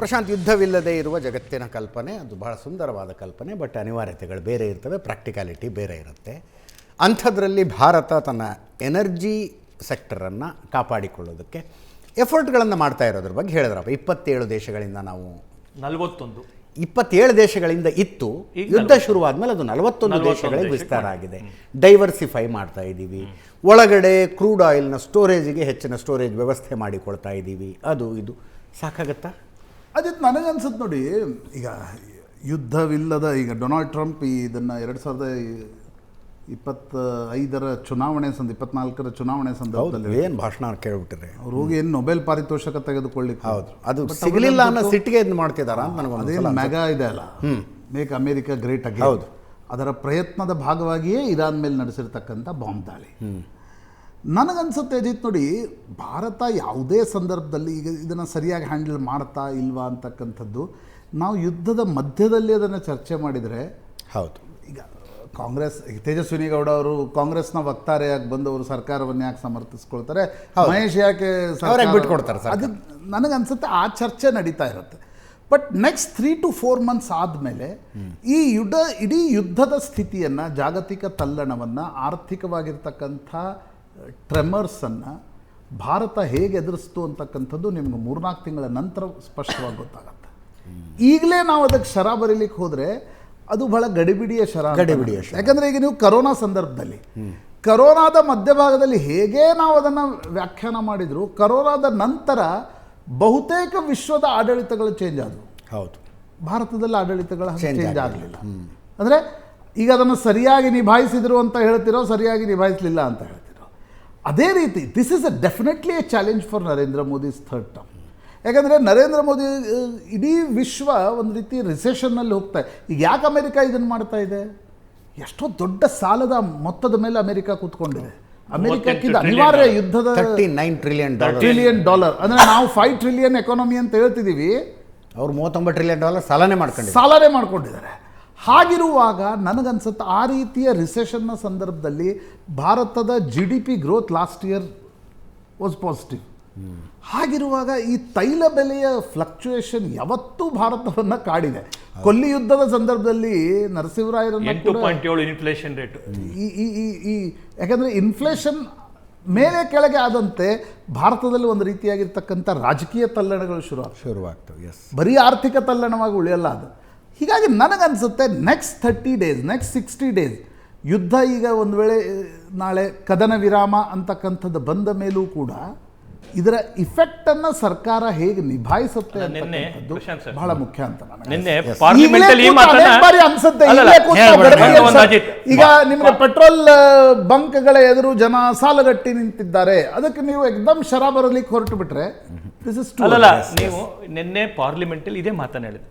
ಪ್ರಶಾಂತ್, ಯುದ್ಧವಿಲ್ಲದೆ ಇರುವ ಜಗತ್ತಿನ ಕಲ್ಪನೆ ಅದು ಬಹಳ ಸುಂದರವಾದ ಕಲ್ಪನೆ, ಬಟ್ ಅನಿವಾರ್ಯತೆಗಳು ಬೇರೆ ಇರ್ತವೆ, ಪ್ರಾಕ್ಟಿಕಾಲಿಟಿ ಬೇರೆ ಇರುತ್ತೆ. ಅಂಥದ್ರಲ್ಲಿ ಭಾರತ ತನ್ನ ಎನರ್ಜಿ ಸೆಕ್ಟರನ್ನು ಕಾಪಾಡಿಕೊಳ್ಳೋದಕ್ಕೆ ಎಫರ್ಟ್ಗಳನ್ನು ಮಾಡ್ತಾ ಇರೋದ್ರ ಬಗ್ಗೆ ಹೇಳಿದ್ರಪ್ಪ. 27 ದೇಶಗಳಿಂದ ನಾವು 27 ದೇಶಗಳಿಂದ ಇತ್ತು, ಯುದ್ಧ ಶುರುವಾದ್ಮೇಲೆ ಅದು 41 ದೇಶಗಳಿಗೆ ವಿಸ್ತಾರ ಆಗಿದೆ. ಡೈವರ್ಸಿಫೈ ಮಾಡ್ತಾ ಇದ್ದೀವಿ, ಒಳಗಡೆ ಕ್ರೂಡ್ ಆಯಿಲ್ನ ಸ್ಟೋರೇಜಿಗೆ ಹೆಚ್ಚಿನ ಸ್ಟೋರೇಜ್ ವ್ಯವಸ್ಥೆ ಮಾಡಿಕೊಳ್ತಾ ಇದ್ದೀವಿ. ಅದು ಇದು ಸಾಕಾಗತ್ತಾ? ಅದೇ ನನಗನ್ಸುತ್ತೆ ನೋಡಿ, ಈಗ ಯುದ್ಧವಿಲ್ಲದ ಈಗ ಡೊನಾಲ್ಡ್ ಟ್ರಂಪ್ ಇದನ್ನು 2025 ಚುನಾವಣೆ 24 ಚುನಾವಣೆ ಸಂದರ್ಭದಲ್ಲಿ ಏನು ಭಾಷಣ ಕೇಳ್ಬಿಟ್ಟಿರಿ ಅವ್ರು ಹೋಗಿ ಏನು ನೊಬೆಲ್ ಪಾರಿತೋಷಕ ತೆಗೆದುಕೊಳ್ಳಿಕ್ಕೆ. ಹೌದು, ಅದು ಸಿಗಲಿಲ್ಲ ಅನ್ನೋ ಸಿಟ್ಟಿಗೆ ಇದು ಮಾಡ್ತಿದಾರ ಅಂತ ನನಗೆ. ಅದೇನು ಮೆಗಾ ಇದೆ ಅಲ್ಲ, ಮೇಕ್ ಅಮೇರಿಕಾ ಗ್ರೇಟ್ ಅಗೇನ್. ಹೌದು, ಅದರ ಪ್ರಯತ್ನದ ಭಾಗವಾಗಿಯೇ ಇರಾನ್ ಮೇಲೆ ನಡೆಸಿರ್ತಕ್ಕಂಥ ಬಾಂಬ್ ದಾಳಿ. ನನಗನ್ಸುತ್ತೆ ಅಜಿತ್ ನೋಡಿ, ಭಾರತ ಯಾವುದೇ ಸಂದರ್ಭದಲ್ಲಿ ಈಗ ಇದನ್ನು ಸರಿಯಾಗಿ ಹ್ಯಾಂಡಲ್ ಮಾಡ್ತಾ ಇಲ್ವಾ ಅಂತಕ್ಕಂಥದ್ದು ನಾವು ಯುದ್ಧದ ಮಧ್ಯದಲ್ಲಿ ಅದನ್ನು ಚರ್ಚೆ ಮಾಡಿದರೆ. ಹೌದು, ಈಗ ಕಾಂಗ್ರೆಸ್, ತೇಜಸ್ವಿನಿ ಗೌಡ ಅವರು ಕಾಂಗ್ರೆಸ್ನ ವಕ್ತಾರೆಯಾಗಿ ಬಂದವರು ಸರ್ಕಾರವನ್ನು ಯಾಕೆ ಸಮರ್ಥಿಸ್ಕೊಳ್ತಾರೆ, ಮಹೇಶ್ ಯಾಕೆ ಬಿಟ್ಕೊಡ್ತಾರೆ, ಅದು ನನಗನ್ಸುತ್ತೆ ಆ ಚರ್ಚೆ ನಡೀತಾ ಇರುತ್ತೆ. ಬಟ್ ನೆಕ್ಸ್ಟ್ 3 to 4 months ಆದಮೇಲೆ ಈ ಇಡೀ ಯುದ್ಧದ ಸ್ಥಿತಿಯನ್ನು, ಜಾಗತಿಕ ತಲ್ಲಣವನ್ನು, ಆರ್ಥಿಕವಾಗಿರ್ತಕ್ಕಂಥ ಟ್ರೆಮರ್ಸನ್ನು ಭಾರತ ಹೇಗೆ ಎದುರಿಸ್ತು ಅಂತಕ್ಕಂಥದ್ದು ನಿಮ್ಗೆ 3-4 ತಿಂಗಳ ನಂತರ ಸ್ಪಷ್ಟವಾಗಿ ಗೊತ್ತಾಗುತ್ತೆ. ಈಗಲೇ ನಾವು ಅದಕ್ಕೆ ಶರ ಬರೀಲಿಕ್ಕೆ ಹೋದರೆ ಅದು ಬಹಳ ಗಡಿಬಿಡಿಯ ಶರ. ಯಾಕಂದರೆ ಈಗ ನೀವು ಕರೋನಾ ಸಂದರ್ಭದಲ್ಲಿ, ಕರೋನಾದ ಮಧ್ಯಭಾಗದಲ್ಲಿ ಹೇಗೆ ನಾವು ಅದನ್ನು ವ್ಯಾಖ್ಯಾನ ಮಾಡಿದ್ರು, ಕರೋನಾದ ನಂತರ ಬಹುತೇಕ ವಿಶ್ವದ ಆಡಳಿತಗಳು ಚೇಂಜ್ ಆದವು. ಹೌದು, ಭಾರತದಲ್ಲಿ ಆಡಳಿತಗಳು ಚೇಂಜ್ ಆಗಲಿಲ್ಲ. ಅಂದರೆ ಈಗ ಅದನ್ನು ಸರಿಯಾಗಿ ನಿಭಾಯಿಸಿದ್ರು ಅಂತ ಹೇಳ್ತಿರೋ, ಸರಿಯಾಗಿ ನಿಭಾಯಿಸಲಿಲ್ಲ ಅಂತ ಹೇಳ್ತಿರೋ. ಅದೇ ರೀತಿ this is definitely A challenge for Narendra Modi's third term. ಯಾಕಂದರೆ ನರೇಂದ್ರ ಮೋದಿ, ಇಡೀ ವಿಶ್ವ ಒಂದು ರೀತಿ ರಿಸೆಷನ್ನಲ್ಲಿ ಹೋಗ್ತಾ ಇದೆ. ಈಗ ಯಾಕೆ ಅಮೆರಿಕ ಇದನ್ನು ಮಾಡ್ತಾ ಇದೆ? ಎಷ್ಟೋ ದೊಡ್ಡ ಸಾಲದ ಮೊತ್ತದ ಮೇಲೆ ಅಮೆರಿಕ ಕೂತ್ಕೊಂಡಿದೆ. ಅಮೆರಿಕಕ್ಕಿಂತ ಅನಿವಾರ್ಯ ಯುದ್ಧದ $39 ಟ್ರಿಲಿಯನ್ ಅಂದರೆ ನಾವು 5 ಟ್ರಿಲಿಯನ್ ಎಕಾನಮಿ ಅಂತ ಹೇಳ್ತಿದ್ದೀವಿ, ಅವ್ರು $39 ಟ್ರಿಲಿಯನ್ ಸಾಲನೇ ಮಾಡ್ಕೊಂಡಿದ್ದಾರೆ. ಹಾಗಿರುವಾಗ ನನಗನ್ಸುತ್ತೆ ಆ ರೀತಿಯ ರಿಸೆಷನ್ನ ಸಂದರ್ಭದಲ್ಲಿ ಭಾರತದ GDP growth last year was positive. ಹಾಗಿರುವಾಗ ಈ ತೈಲ ಬೆಲೆಯ ಫ್ಲಕ್ಚುಯೇಷನ್ ಯಾವತ್ತೂ ಭಾರತವನ್ನು ಕಾಡಿದೆ. ಕೊಲ್ಲಿ ಯುದ್ಧದ ಸಂದರ್ಭದಲ್ಲಿ ನರಸಿಂಹರಾಯರನ್ನು ಇನ್ಫ್ಲೇಷನ್ ರೇಟ್ ಯಾಕಂದರೆ ಇನ್ಫ್ಲೇಷನ್ ಮೇಲೆ ಕೆಳಗೆ ಆದಂತೆ ಭಾರತದಲ್ಲಿ ಒಂದು ರೀತಿಯಾಗಿರ್ತಕ್ಕಂಥ ರಾಜಕೀಯ ತಲ್ಲಣಗಳು ಶುರುವಾಗ್ತವೆ. ಬರೀ ಆರ್ಥಿಕ ತಲ್ಲಣವಾಗಿ ಉಳಿಯಲ್ಲ ಅದು. ಹೀಗಾಗಿ ನನಗನ್ಸುತ್ತೆ ನೆಕ್ಸ್ಟ್ 30 days, ನೆಕ್ಸ್ಟ್ 60 days ಯುದ್ಧ, ಈಗ ಒಂದು ವೇಳೆ ನಾಳೆ ಕದನ ವಿರಾಮ ಅಂತಕ್ಕಂಥದ್ದು ಬಂದ ಮೇಲೂ ಕೂಡ ಇದರ ಇಫೆಕ್ಟನ್ನು ಸರ್ಕಾರ ಹೇಗೆ ನಿಭಾಯಿಸುತ್ತೆ ಅಂತಕ್ಕಂಥದ್ದು ಬಹಳ ಮುಖ್ಯ ಅಂತ ಅನ್ಸುತ್ತೆ. ಈಗ ನಿಮಗೆ ಪೆಟ್ರೋಲ್ ಬಂಕ್ಗಳ ಎದುರು ಜನ ಸಾಲಗಟ್ಟಿ ನಿಂತಿದ್ದಾರೆ, ಅದಕ್ಕೆ ನೀವು ಎಕ್ದಮ್ ಶರ ಬರಲಿಕ್ಕೆ ಹೊರಟು ಬಿಟ್ರೆ ದಿಸ್ ಇಸ್ ಟು. ಅಲ್ಲ, ನೀವು ನಿನ್ನೆ ಪಾರ್ಲಿಮೆಂಟಲ್ಲಿ ಇದೇ ಮಾತನ್ನು ಹೇಳಿದ್ರು.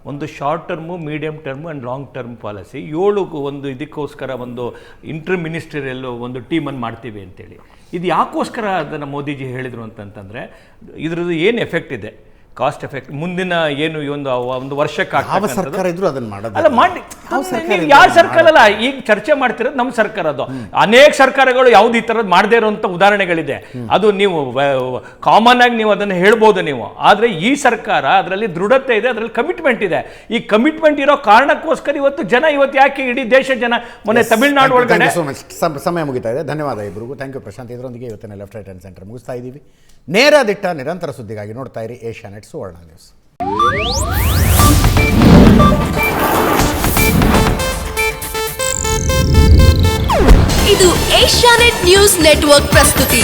ಒಂದು short term, medium term and long term policy 7 ಒಂದು ಇದಕ್ಕೋಸ್ಕರ ಒಂದು ಇಂಟರ್ ಮಿನಿಸ್ಟರಿಯಲ್ ಒಂದು ಟೀಮನ್ನು ಮಾಡ್ತೀವಿ ಅಂತೇಳಿ. ಇದು ಯಾಕೋಸ್ಕರ ಅದನ್ನು ಮೋದಿಜಿ ಹೇಳಿದರು ಅಂತಂತಂದರೆ, ಇದ್ರದ್ದು ಏನು ಎಫೆಕ್ಟ್ ಇದೆ, ಕಾಸ್ಟ್ ಎಫೆಕ್ಟ್ ಮುಂದಿನ ಏನು ಒಂದು ವರ್ಷಕ್ಕೆ ಸರ್ಕಾರ ಇದ್ರು ಅದನ್ನು ಮಾಡೋದು ಅಲ್ಲ ಮಾಡಿ. ಯಾವ ಸರ್ಕಾರ ಅಲ್ಲ, ಈಗ ಚರ್ಚೆ ಮಾಡ್ತಿರೋದು ನಮ್ಮ ಸರ್ಕಾರ. ಅದು ಅನೇಕ ಸರ್ಕಾರಗಳು ಯಾವ್ದು ಈ ಥರದ್ದು ಮಾಡದೇ ಇರೋಂಥ ಉದಾಹರಣೆಗಳಿದೆ. ಅದು ನೀವು ಕಾಮನ್ ಆಗಿ ನೀವು ಅದನ್ನು ಹೇಳ್ಬೋದು ನೀವು. ಆದರೆ ಈ ಸರ್ಕಾರ ಅದರಲ್ಲಿ ದೃಢತೆ ಇದೆ, ಅದರಲ್ಲಿ ಕಮಿಟ್ಮೆಂಟ್ ಇದೆ. ಈ ಕಮಿಟ್ಮೆಂಟ್ ಇರೋ ಕಾರಣಕ್ಕೋಸ್ಕರ ಇವತ್ತು ಯಾಕೆ ಇಡೀ ದೇಶ ಜನ ಮೊನ್ನೆ ತಮಿಳುನಾಡು ಒಳಗಡೆ. ಸಮಯ ಮುಗಿತಾ ಇದೆ. ಧನ್ಯವಾದ ಇಬ್ಬರಿಗೂ. Thank you Prashanth. ಇದರೊಂದಿಗೆ ಇವತ್ತಿನ ಲೆಫ್ಟ್ ರೈಟ್ ಆ್ಯಂಡ್ ಸೆಂಟರ್ ಮುಗಿಸ್ತಾ ಇದ್ದೀವಿ. ನೇರ ದಿಟ್ಟ ನಿರಂತರ ಸುದ್ದಿಗಾಗಿ ನೋಡ್ತಾ ಇರಿ ಏಷ್ಯಾನೆಟ್ ಸುವರ್ಣ ನ್ಯೂಸ್. ಇದು ಏಷ್ಯಾನೆಟ್ ನ್ಯೂಸ್ ನೆಟ್ವರ್ಕ್ ಪ್ರಸ್ತುತಿ.